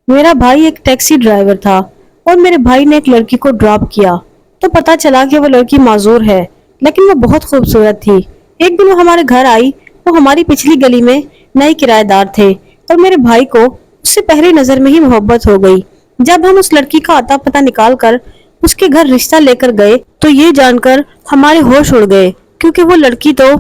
میرا بھائی ایک ٹیکسی ڈرائیور تھا اور میرے بھائی نے ایک لڑکی کو ڈراپ کیا تو پتا چلا کہ وہ لڑکی معذور ہے، لیکن وہ بہت خوبصورت تھی۔ ایک دن وہ ہمارے گھر آئی۔ وہ ہماری پچھلی گلی میں نئے کرایہ دار تھے اور میرے بھائی کو اس سے پہلی نظر میں ہی محبت ہو گئی۔ جب ہم اس لڑکی کا اتا پتہ نکال کر اس کے گھر رشتہ لے کر گئے تو یہ جان کر ہمارے ہوش اڑ گئے، کیونکہ وہ لڑکی تو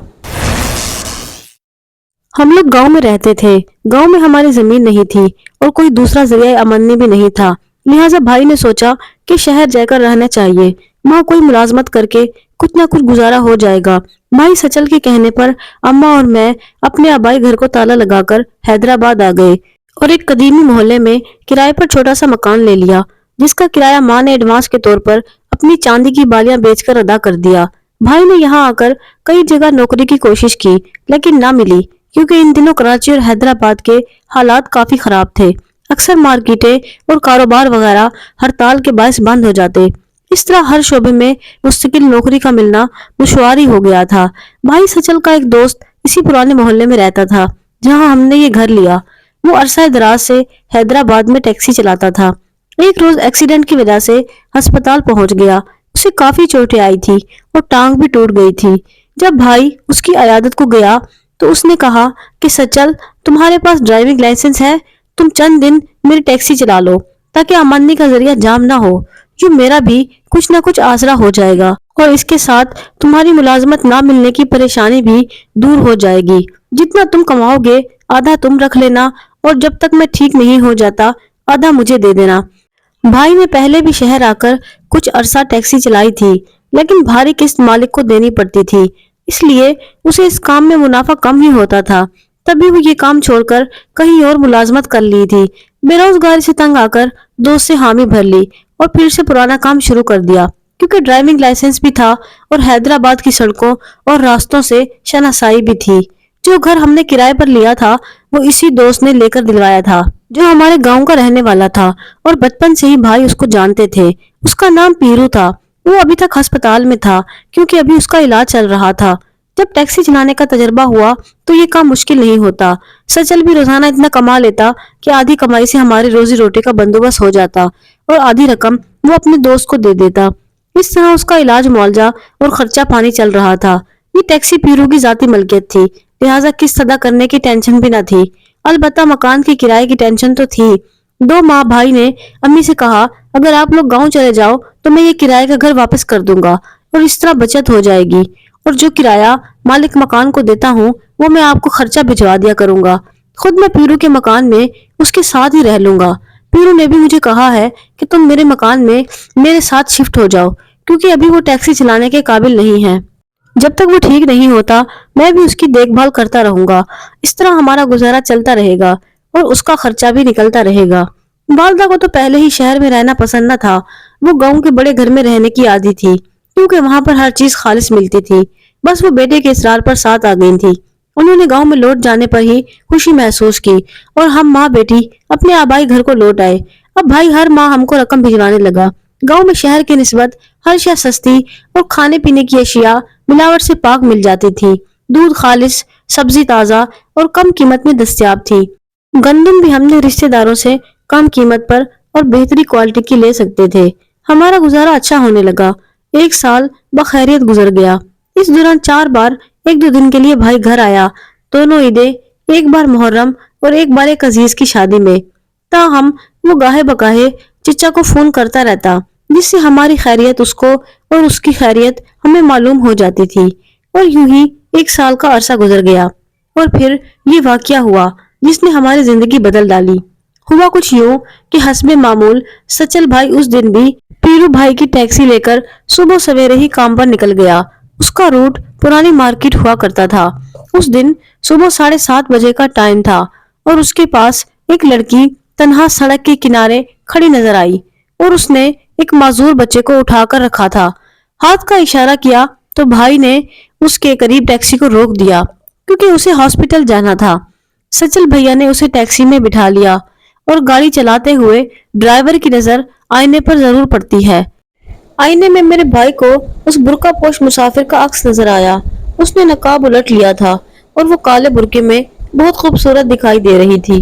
ہم لوگ گاؤں میں رہتے تھے۔ گاؤں میں ہماری زمین نہیں تھی اور کوئی دوسرا ذریعہ آمدنی بھی نہیں تھا، لہٰذا بھائی نے سوچا کہ شہر جا کر رہنا چاہیے، وہاں کوئی ملازمت کر کے کچھ نہ کچھ گزارا ہو جائے گا۔ بھائی سچل کے کہنے پر اماں اور میں اپنے آبائی گھر کو تالا لگا کر حیدرآباد آ گئے اور ایک قدیمی محلے میں کرائے پر چھوٹا سا مکان لے لیا، جس کا کرایہ ماں نے ایڈوانس کے طور پر اپنی چاندی کی بالیاں بیچ کر ادا کر دیا۔ بھائی نے یہاں آ کر کئی جگہ نوکری کی کوشش کی لیکن نہ ملی، کیونکہ ان دنوں کراچی اور حیدرآباد کے حالات کافی خراب تھے۔ اکثر مارکیٹیں اور کاروبار وغیرہ ہڑتال کے باعث بند ہو جاتے۔ اس طرح ہر شعبے میں مستقل نوکری کا ملنا دشوار ہو گیا تھا۔ بھائی سچل کا ایک دوست اسی پرانے محلے میں رہتا تھا جہاں ہم نے یہ گھر لیا۔ وہ عرصہ دراز سے حیدرآباد میں ٹیکسی چلاتا تھا۔ ایک روز ایکسیڈنٹ کی وجہ سے ہسپتال پہنچ گیا۔ اسے کافی چوٹیں آئی تھی اور ٹانگ بھی ٹوٹ گئی تھی۔ جب بھائی اس کی عیادت کو گیا تو اس نے کہا کہ سچل، تمہارے پاس ڈرائیونگ لائسنس ہے، تم چند دن میری ٹیکسی چلا لو تاکہ آمدنی کا ذریعہ جام نہ ہو، جو میرا بھی کچھ نہ کچھ آسرا ہو جائے گا، اور اس کے ساتھ تمہاری ملازمت نہ ملنے کی پریشانی بھی دور ہو جائے گی۔ جتنا تم کماؤ گے آدھا تم رکھ لینا، اور جب تک میں ٹھیک نہیں ہو جاتا آدھا مجھے دے دینا۔ بھائی نے پہلے بھی شہر آ کر کچھ عرصہ ٹیکسی چلائی تھی، لیکن بھاری قسط مالک کو دینی پڑتی تھی، اس لیے اسے اس کام میں منافع کم ہی ہوتا تھا۔ تبھی وہ یہ کام چھوڑ کر کہیں اور ملازمت کر لی تھی۔ بے روزگاری سے تنگ آ کر دوست سے حامی بھر لی اور پھر سے پرانا کام شروع کر دیا، کیونکہ ڈرائیونگ لائسنس بھی تھا اور حیدرآباد کی سڑکوں اور راستوں سے شناسائی بھی تھی۔ جو گھر ہم نے کرائے پر لیا تھا وہ اسی دوست نے لے کر دلوایا تھا، جو ہمارے گاؤں کا رہنے والا تھا، اور بچپن سے ہی بھائی اس کو جانتے تھے۔ اس کا نام پیرو تھا۔ وہ ابھی تک ہسپتال میں تھا کیونکہ ابھی اس کا علاج چل رہا تھا۔ جب ٹیکسی چلانے کا تجربہ ہوا تو یہ کام مشکل نہیں ہوتا۔ سچل بھی روزانہ اتنا کما لیتا کہ آدھی کمائی سے ہماری روزی روٹی کا بندوبست ہو جاتا اور آدھی رقم وہ اپنے دوست کو دے دیتا۔ اس طرح اس کا علاج معالجہ اور خرچہ پانی چل رہا تھا۔ یہ ٹیکسی پیرو کی ذاتی ملکیت تھی، لہٰذا قسط ادا کرنے کی ٹینشن بھی نہ تھی۔ البتہ مکان کی کرائے کی ٹینشن تو تھی۔ 2 ماہ بھائی نے امی سے کہا، اگر آپ لوگ گاؤں چلے جاؤ تو میں یہ کرائے کا گھر واپس کر دوں گا اور اس طرح بچت ہو جائے گی، اور جو کرایہ مالک مکان کو دیتا ہوں وہ میں آپ کو خرچہ بھجوا دیا کروں گا، خود میں پیرو کے مکان میں اس کے ساتھ ہی رہ لوں گا۔ پیرو نے بھی مجھے کہا ہے کہ تم میرے مکان میں میرے ساتھ شفٹ ہو جاؤ، کیونکہ ابھی وہ ٹیکسی چلانے کے قابل نہیں ہے۔ جب تک وہ ٹھیک نہیں ہوتا میں بھی اس کی دیکھ بھال کرتا رہوں گا۔ اس طرح ہمارا گزارا چلتا رہے گا اور اس کا خرچہ بھی نکلتا رہے گا۔ والدہ کو تو پہلے ہی شہر میں رہنا پسند نہ تھا۔ وہ گاؤں کے بڑے گھر میں رہنے کی عادی تھی، کیونکہ وہاں پر ہر چیز خالص ملتی تھی۔ بس وہ بیٹے کے اصرار پر ساتھ آ گئی تھی۔ انہوں نے گاؤں میں لوٹ جانے پر ہی خوشی محسوس کی اور ہم ماں بیٹی اپنے آبائی گھر کو لوٹ آئے۔ اب بھائی ہر ماہ ہم کو رقم بھجوانے لگا۔ گاؤں میں شہر کی نسبت ہر شے سستی اور کھانے پینے کی اشیاء ملاوٹ سے پاک مل جاتی تھی۔ دودھ خالص، سبزی تازہ اور کم قیمت میں دستیاب تھی۔ گندم بھی ہم نے رشتہ داروں سے کم قیمت پر اور بہتری کوالٹی کی لے سکتے تھے۔ ہمارا گزارا اچھا ہونے لگا۔ 1 سال بخیریت گزر گیا۔ اس دوران 4 بار 1-2 دن کے لیے بھائی گھر آیا، دونوں عیدیں، ایک بار محرم اور ایک بار ایک عزیز کی شادی میں۔ تاہم وہ گاہے بگاہے چچا کو فون کرتا رہتا، جس سے ہماری خیریت اس کو اور اس کی خیریت ہمیں معلوم ہو جاتی تھی، اور یوں ہی 1 سال کا عرصہ گزر گیا۔ اور پھر یہ واقعہ ہوا جس نے ہماری زندگی بدل ڈالی۔ ہوا کچھ یوں کہ حسب معمول سچل بھائی اس دن بھی پیرو بھائی کی ٹیکسی لے کر صبح سویرے ہی کام پر نکل گیا۔ اس کا روٹ پرانی مارکیٹ ہوا کرتا تھا۔ اس دن صبح 7:30 بجے کا ٹائم تھا اور اس کے پاس ایک لڑکی تنہا سڑک کے کنارے کھڑی نظر آئی، اور اس نے ایک معذور بچے کو اٹھا کر رکھا تھا۔ ہاتھ کا اشارہ کیا تو بھائی نے اس کے قریب ٹیکسی کو روک دیا، کیونکہ اسے ہاسپٹل جانا تھا۔ سچل بھیا نے اسے ٹیکسی میں بٹھا لیا، اور گاڑی چلاتے ہوئے ڈرائیور کی نظر آئینے پر ضرور پڑتی ہے۔ آئینے میں میرے بھائی کو اس برقع پوش مسافر کا عکس نظر آیا۔ اس نے نقاب الٹ لیا تھا اور وہ کالے برقعے میں بہت خوبصورت دکھائی دے رہی تھی۔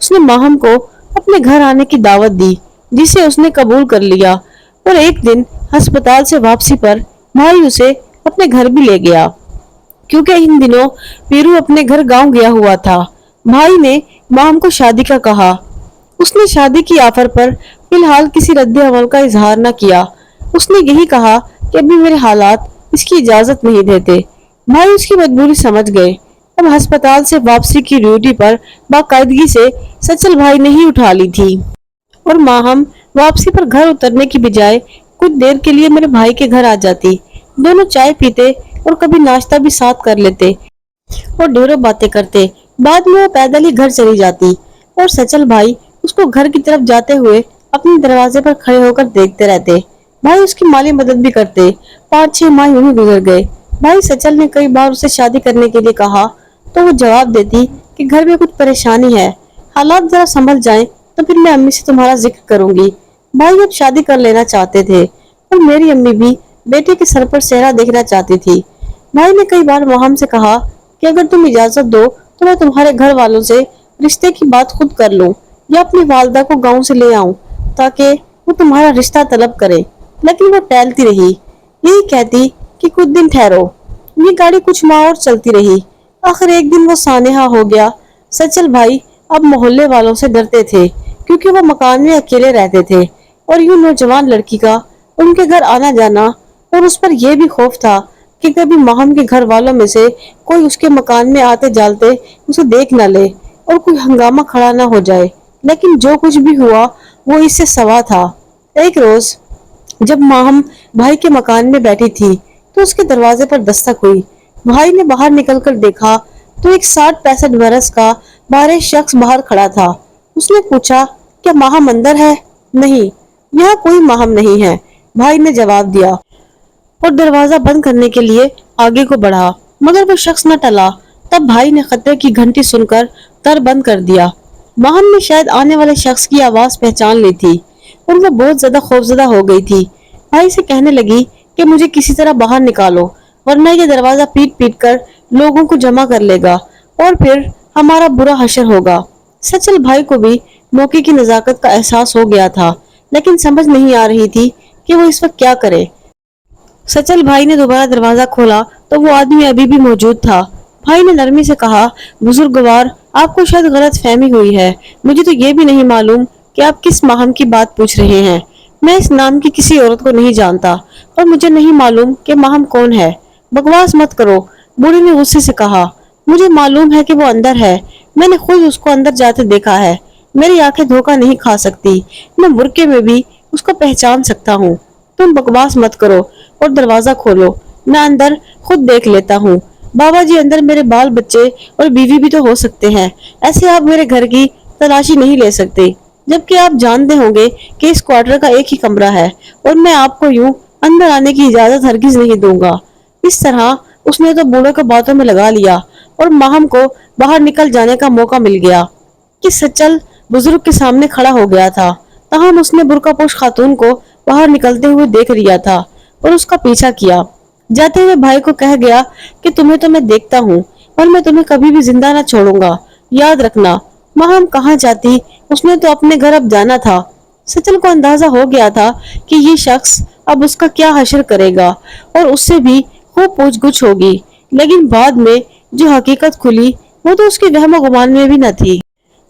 اس نے ماہم کو اپنے گھر آنے کی دعوت دی جسے اس نے قبول کر لیا، اور ایک دن ہسپتال سے واپسی پر بھائی اسے اپنے گھر بھی لے گیا کیونکہ ان دنوں پیرو اپنے گھر گاؤں گیا ہوا تھا۔ بھائی نے ماہم کو شادی کا کہا۔ اس نے شادی کی آفر پر فی الحال کسی رد عمل کا اظہار نہ کیا۔ اس نے یہی کہا کہ ابھی میرے حالات اس کی اجازت نہیں دیتے۔ بھائی اس کی مجبوری سمجھ گئے۔ اب ہسپتال سے واپسی کی ڈیوٹی پر باقاعدگی سے سچل بھائی نے ہی اٹھا لی تھی، اور ماہم واپسی پر گھر اترنے کی بجائے کچھ دیر کے لیے میرے بھائی کے گھر آ جاتی۔ دونوں چائے پیتے اور کبھی ناشتہ بھی ساتھ کر لیتے اور ڈھیروں باتیں کرتے۔ بعد میں وہ پیدل ہی گھر چلی جاتی اور سچل بھائی اس کو گھر کی طرف جاتے ہوئے اپنے دروازے پر کھڑے ہو کر دیکھتے رہتے۔ بھائی اس کی مالی مدد بھی کرتے۔ 5-6 ماہ یوں ہی گزر گئے۔ بھائی سچل نے کئی بار اسے شادی کرنے کے لیے کہا تو وہ جواب دیتی کہ گھر میں کچھ پریشانی ہے، حالات ذرا سنبھل جائیں تو پھر میں امی سے تمہارا ذکر کروں گی۔ بھائی اب شادی کر لینا چاہتے تھے اور میری امی بھی بیٹے کے سر پر سہرا دیکھنا چاہتی تھی۔ بھائی نے کئی بار ماہم سے کہا کہ اگر تم اجازت دو تو میں تمہارے گھر والوں سے رشتے کی بات خود کر لوں یا اپنی والدہ کو گاؤں سے لے آؤں تاکہ وہ تمہارا رشتہ طلب کرے، لیکن وہ ٹالتی رہی، یہی کہتی کہ کچھ دن ٹھہرو۔ یہ گاڑی کچھ ماہ اور چلتی رہی۔ آخر ایک دن وہ سانحہ ہو گیا۔ سچل بھائی اب محلے والوں سے ڈرتے تھے کیونکہ وہ مکان میں اکیلے رہتے تھے، اور یوں نوجوان لڑکی کا ان کے گھر آنا جانا، اور اس پر یہ بھی خوف تھا کہ کبھی ماہم کے گھر والوں میں سے کوئی اس کے مکان میں آتے جالتے اسے دیکھ نہ لے اور کوئی ہنگامہ کھڑا نہ ہو جائے۔ لیکن جو کچھ بھی ہوا وہ اس سے سوا تھا۔ ایک روز جب ماہم بھائی کے مکان میں بیٹھی تھی تو اس کے دروازے پر دستک ہوئی۔ بھائی نے باہر نکل کر دیکھا تو ایک 60-65 برس کا بارے شخص باہر کھڑا تھا۔ اس نے پوچھا کیا ماہم اندر ہے؟ نہیں، یہاں کوئی ماہم نہیں ہے، بھائی نے جواب دیا اور دروازہ بند کرنے کے لیے آگے کو بڑھا، مگر وہ شخص نہ ٹلا۔ تب بھائی نے خطرے کی گھنٹی سن کر در بند کر دیا۔ ماہم نے شاید آنے والے شخص کی آواز پہچان لی تھی اور وہ بہت زیادہ خوفزدہ ہو گئی تھی۔ بھائی سے کہنے لگی کہ مجھے کسی طرح باہر نکالو ورنہ یہ دروازہ پیٹ پیٹ کر لوگوں کو جمع کر لے گا اور پھر ہمارا برا حشر ہوگا۔ سچل بھائی کو بھی موقع کی نزاکت کا احساس ہو گیا تھا، لیکن سمجھ نہیں آ رہی تھی کہ وہ اس وقت کیا کرے۔ سچل بھائی نے دوبارہ دروازہ کھولا تو وہ آدمی ابھی بھی موجود تھا۔ بھائی نے نرمی سے کہا بزرگوار، آپ کو شاید غلط فہمی ہوئی ہے، مجھے تو یہ بھی نہیں معلوم کہ آپ کس ماہم کی بات پوچھ رہے ہیں۔ میں اس نام کی کسی عورت کو نہیں جانتا اور مجھے نہیں معلوم کہ ماہم کون ہے۔ بکواس مت کرو، بوڑھی نے غصے سے کہا۔ مجھے معلوم ہے کہ وہ اندر ہے، میں نے خود اس کو اندر جاتے دیکھا ہے، میری آنکھیں دھوکہ نہیں کھا سکتی، میں برقعے میں بھی اس کو پہچان سکتا ہوں۔ تم بکواس مت کرو اور دروازہ کھولو، میں اندر خود دیکھ لیتا ہوں۔ بابا جی اندر میرے بال بچے اور بیوی بھی تو ہو سکتے ہیں، ایسے آپ میرے گھر کی تلاشی نہیں لے سکتے، جبکہ آپ جانتے ہوں گے کہ اس کوارٹر کا ایک ہی کمرہ ہے اور میں آپ کو یوں اندر آنے کی اجازت ہرگز نہیں دوں گا۔ اس طرح اس نے تو بوڑھے کو باتوں میں لگا لیا اور ماہم کو باہر نکل جانے کا موقع مل گیا کہ سچل بزرگ کے سامنے کھڑا ہو گیا تھا۔ تاہم اس نے برقع پوش خاتون کو باہر نکلتے ہوئے دیکھ لیا تھا اور اس کا پیچھا کیا۔ جاتے ہوئے بھائی کو کہہ گیا کہ تمہیں تو میں دیکھتا ہوں اور میں تمہیں کبھی بھی زندہ نہ چھوڑوں گا، یاد رکھنا۔ ماہم کہاں جاتی، اس نے تو اپنے گھر اب جانا تھا۔ سچل کو اندازہ ہو گیا تھا کہ یہ شخص اب اس کا کیا حشر کرے گا اور اس سے بھی خوب پوچھ گچھ ہوگی، لیکن بعد میں جو حقیقت کھلی وہ تو اس کے وہم و گمان میں بھی نہ تھی۔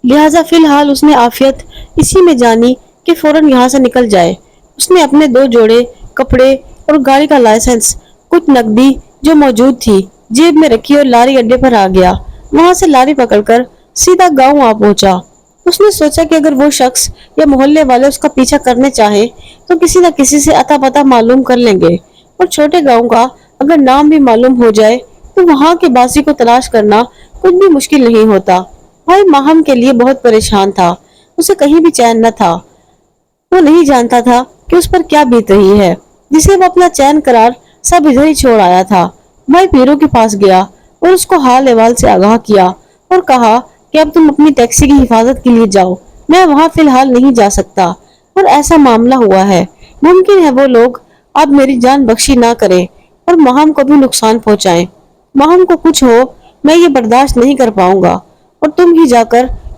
لہٰذا فی الحال اس نے عافیت اسی میں جانی کہ فوراً یہاں سے نکل جائے۔ اس نے اپنے 2 جوڑے کپڑے اور گاڑی کا لائسنس، کچھ نقدی جو موجود تھی، جیب میں رکھی اور لاری اڈے پر آ گیا۔ وہاں سے لاری پکڑ کر سیدھا گاؤں آ پہنچا۔ اس نے سوچا کہ اگر وہ شخص یا محلے والے اس کا پیچھا کرنے چاہیں تو کسی نہ کسی سے اتا پتا معلوم کر لیں گے، اور چھوٹے گاؤں کا اگر نام بھی معلوم ہو جائے تو وہاں کے باسی کو تلاش کرنا کچھ بھی مشکل نہیں ہوتا۔ بھائی ماہم کے لیے بہت پریشان تھا، اسے کہیں بھی چین نہ تھا۔ وہ نہیں جانتا تھا کہ اس پر کیا بیت رہی ہے جسے وہ اپنا چین قرار سب ادھر ہی چھوڑ آیا تھا۔ بھائی پیرو کے پاس گیا اور اس کو حال احوال سے آگاہ کیا اور کہا کہ اب تم اپنی ٹیکسی کی حفاظت کے لیے جاؤ، میں وہاں فی الحال نہیں جا سکتا، اور ایسا معاملہ ہوا ہے، ممکن ہے وہ لوگ اب میری جان بخشی نہ کریں اور ماہم کو بھی نقصان پہنچائیں۔ ماہم کو کچھ ہو میں یہ برداشت نہیں کر پاؤں گا، اور تم ہی جا کر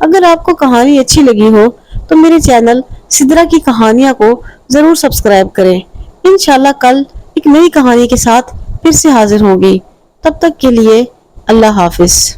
اگر آپ کو کہانی اچھی لگی ہو تو میرے چینل سدرا کی کہانیاں کو ضرور سبسکرائب کریں۔ انشاءاللہ کل ایک نئی کہانی کے ساتھ پھر سے حاضر ہوگی۔ تب تک کے لیے اللہ حافظ۔